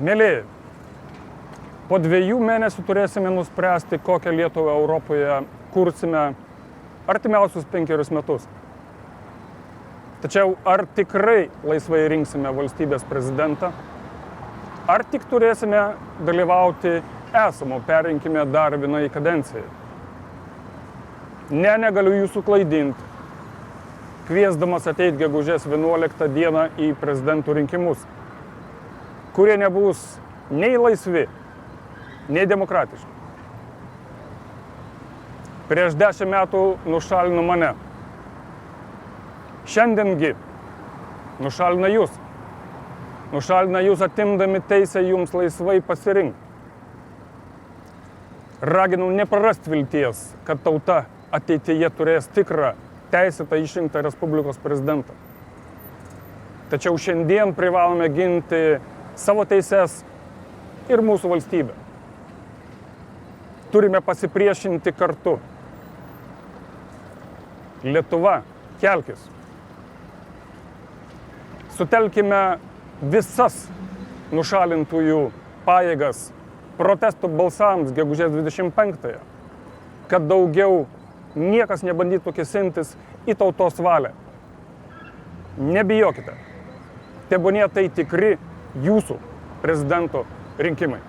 Mėlyji, po 2 mėnesių turėsime nuspręsti, kokią Lietuvą Europoje kursime artimiausius 5 metus. Tačiau ar tikrai laisvai rinksime valstybės prezidentą, ar tik turėsime dalyvauti esamo perrinkime dar vienai kadencijai? Negaliu jūsų klaidinti, kviesdamas ateiti gegužės 11 dieną į prezidentų rinkimus, kurie nebus nei laisvi, nei demokratiški. Prieš 10 metų nušalino mane. Šiandiengi nušalina jūs. Nušalina jūs atimdami teisę jums laisvai pasirinkti. Raginu neprarasti vilties, kad tauta ateityje turės tikrą teisėtą išrinktą Respublikos prezidentą. Tačiau šiandien privalome ginti savo teises ir mūsų valstybę. Turime pasipriešinti kartu. Lietuva, kelkis. Sutelkime visas nušalintųjų pajėgas protestų balsams gegužės 25-ąją, kad daugiau niekas nebandytų kėsintis į tautos valią. Nebijokite. Tebūnie tai tikri jūsų prezidento rinkimai.